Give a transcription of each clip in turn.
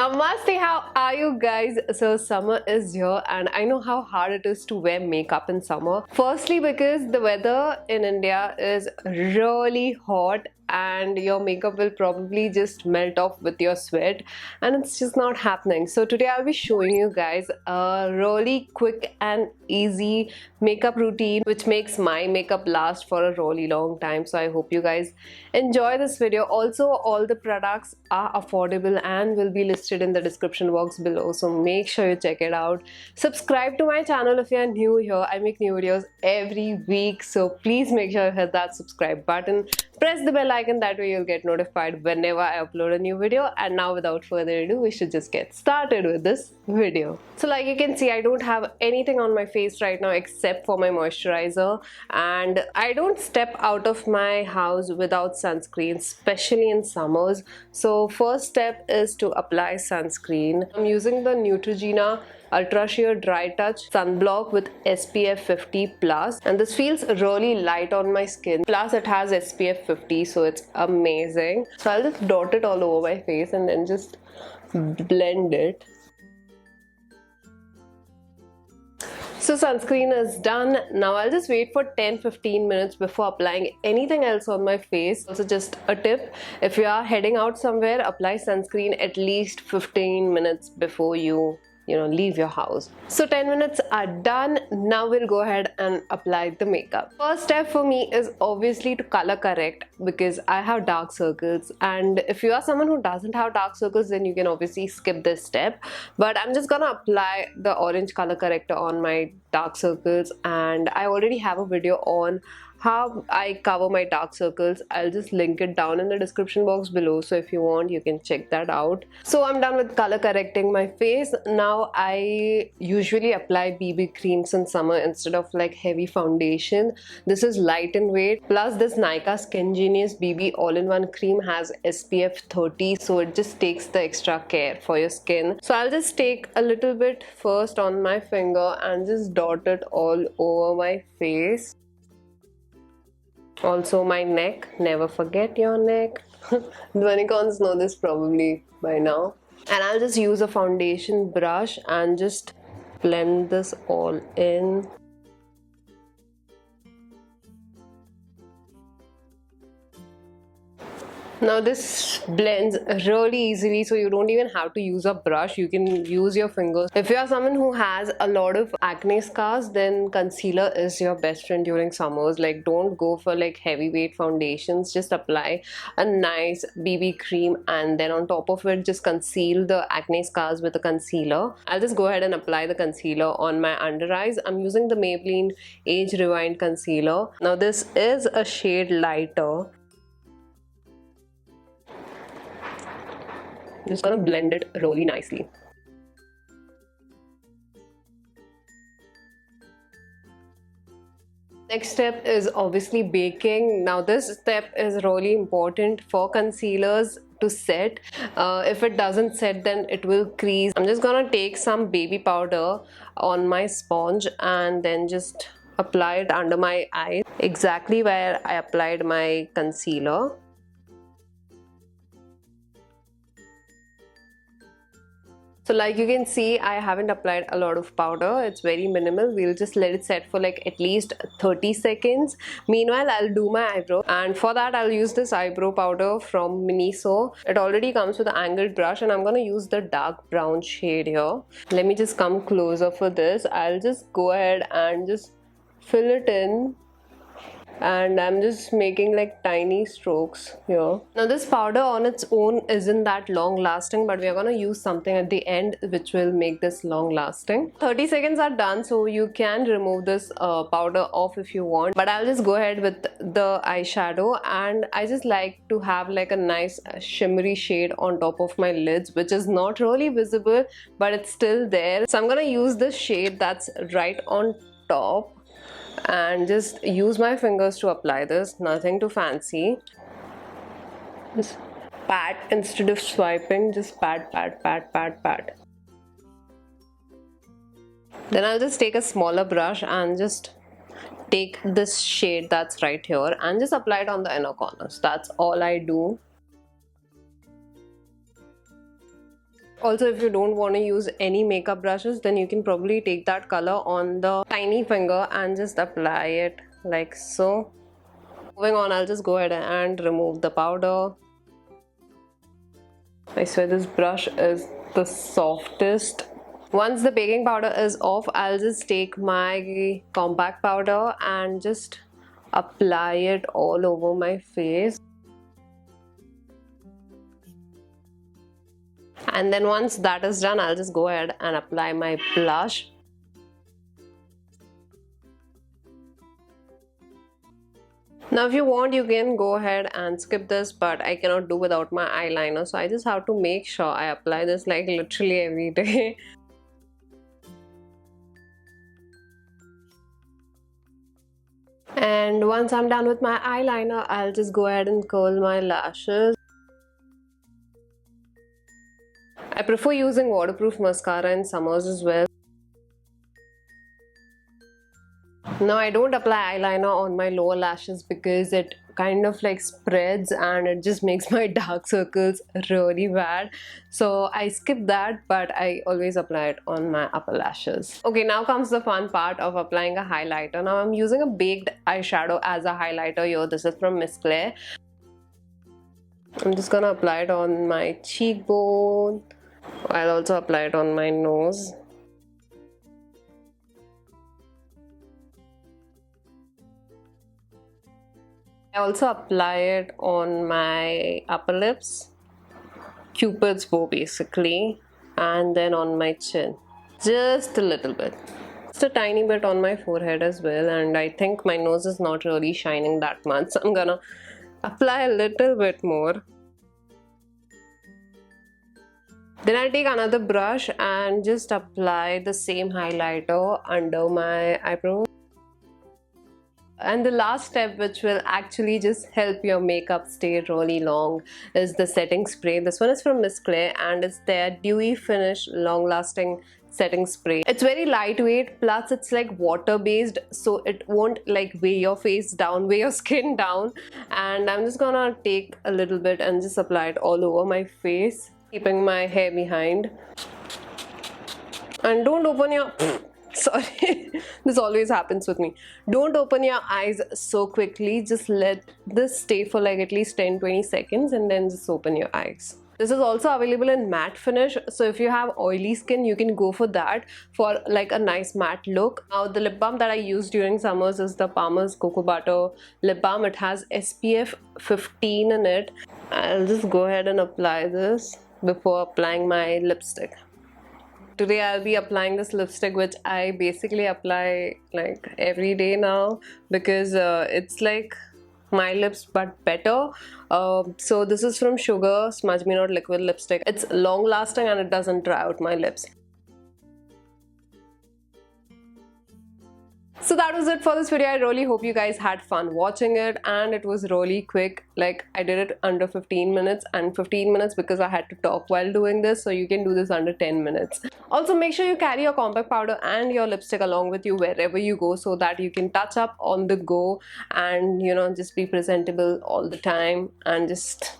Namaste, how are you guys? So summer is here and I know how hard it is to wear makeup in summer. Firstly because the weather in India is really hot and your makeup will probably just melt off with your sweat and it's just not happening. So today I'll be showing you guys a really quick and easy makeup routine which makes my makeup last for a really long time. So I hope you guys enjoy this video. Also, all the products are affordable and will be listed in the description box below, so make sure you check it out. Subscribe to my channel if you are new here. I make new videos every week, so please make sure you hit that subscribe button. Press the bell icon, that way you'll get notified whenever I upload a new video. And now without further ado, we should just get started with this video. So like you can see, I don't have anything on my face right now except for my moisturizer, and I don't step out of my house without sunscreen, especially in summers. So first step is to apply sunscreen. I'm using the Neutrogena Ultra Sheer Dry Touch Sunblock with SPF 50 plus, and this feels really light on my skin, plus it has SPF 50, so it's amazing. So I'll just dot it all over my face and then just blend it. So sunscreen is done. Now I'll just wait for 10-15 minutes before applying anything else on my face. Also, just a tip, if you are heading out somewhere, apply sunscreen at least 15 minutes before you leave your house. So 10 minutes are done. Now we'll go ahead and apply the makeup. First step for me is obviously to color correct because I have dark circles, and if you are someone who doesn't have dark circles, then you can obviously skip this step, but I'm just gonna apply the orange color corrector on my dark circles, and I already have a video on how I cover my dark circles. I'll just link it down in the description box below, so if you want you can check that out. So I'm done with color correcting my face. Now I usually apply BB creams in summer instead of like heavy foundation. This is light in weight, plus this Nykaa SKINgenius BB all-in-one cream has SPF 30, so it just takes the extra care for your skin. So I'll just take a little bit first on my finger and just dot it all over my face. Also my neck, never forget your neck. Dhwanicons know this probably by now. And I'll just use a foundation brush and just blend this all in. Now this blends really easily, so you don't even have to use a brush, you can use your fingers. If you are someone who has a lot of acne scars, then concealer is your best friend during summers. Like, don't go for like heavyweight foundations, just apply a nice BB cream and then on top of it just conceal the acne scars with a concealer. I'll just go ahead and apply the concealer on my under eyes. I'm using the Maybelline Age Rewind Concealer. Now this is a shade lighter. Just gonna blend it really nicely. Next step is obviously baking. Now this step is really important for concealers to set. If it doesn't set, then it will crease. I'm just gonna take some baby powder on my sponge and then just apply it under my eyes, exactly where I applied my concealer. So like you can see, I haven't applied a lot of powder, it's very minimal. We'll just let it set for like at least 30 seconds. Meanwhile, I'll do my eyebrow, and for that I'll use this eyebrow powder from Miniso. It already comes with an angled brush and I'm gonna use the dark brown shade here. Let me just come closer for this. I'll just go ahead and just fill it in, and I'm just making like tiny strokes here. Now this powder on its own isn't that long lasting, but we are gonna use something at the end which will make this long lasting. 30 seconds are done, so you can remove this powder off if you want, but I'll just go ahead with the eyeshadow, and I just like to have like a nice shimmery shade on top of my lids, which is not really visible but it's still there. So I'm gonna use this shade that's right on top and just use my fingers to apply this. Nothing too fancy, just pat instead of swiping, just pat, pat, pat, pat, pat. Then I'll just take a smaller brush and just take this shade that's right here and just apply it on the inner corners. That's all I do. Also, if you don't want to use any makeup brushes, then you can probably take that color on the tiny finger and just apply it like so. Moving on, I'll just go ahead and remove the powder. I swear this brush is the softest. Once the baking powder is off, I'll just take my compact powder and just apply it all over my face. And then once that is done, I'll just go ahead and apply my blush. Now if you want, you can go ahead and skip this, but I cannot do without my eyeliner, so I just have to make sure I apply this like literally every day. And once I'm done with my eyeliner, I'll just go ahead and curl my lashes. I prefer using waterproof mascara in summers as well. Now I don't apply eyeliner on my lower lashes because it kind of like spreads and it just makes my dark circles really bad. So I skip that, but I always apply it on my upper lashes. Okay, now comes the fun part of applying a highlighter. Now I'm using a baked eyeshadow as a highlighter here. This is from Miss Claire. I'm just gonna apply it on my cheekbone. I'll also apply it on my nose. I also apply it on my upper lips, Cupid's bow basically, and then on my chin. Just a little bit. Just a tiny bit on my forehead as well, and I think my nose is not really shining that much, so I'm gonna apply a little bit more. Then I'll take another brush and just apply the same highlighter under my eyebrow. And the last step, which will actually just help your makeup stay really long, is the setting spray. This one is from Miss Claire and it's their Dewy Finish Long Lasting Setting Spray. It's very lightweight, plus it's like water based, so it won't like weigh your face down, weigh your skin down. And I'm just gonna take a little bit and just apply it all over my face, keeping my hair behind. And don't open your sorry, this always happens with me. Don't open your eyes so quickly. Just let this stay for like at least 10-20 seconds and then just open your eyes. This is also available in matte finish, so if you have oily skin, you can go for that for like a nice matte look. Now the lip balm that I use during summers is the Palmer's Cocoa Butter lip balm. It has SPF 15 in it. I'll just go ahead and apply this before applying my lipstick. Today I'll be applying this lipstick, which I basically apply like every day now because it's like my lips but better. So this is from Sugar Smudge Me Not Liquid lipstick. It's long lasting and it doesn't dry out my lips. So that was it for this video. I really hope you guys had fun watching it, and it was really quick. Like I did it under 15 minutes, and 15 minutes because I had to talk while doing this, so you can do this under 10 minutes. Also make sure you carry your compact powder and your lipstick along with you wherever you go, so that you can touch up on the go and, you know, just be presentable all the time and just,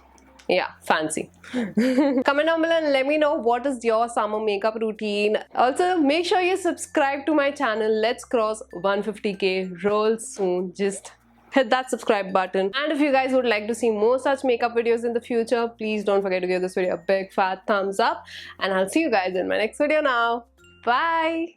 yeah, fancy. Comment down below and let me know what is your summer makeup routine. Also make sure you subscribe to my channel. Let's cross 150k real soon. Just hit that subscribe button. And if you guys would like to see more such makeup videos in the future, please don't forget to give this video a big fat thumbs up, and I'll see you guys in my next video now. Bye.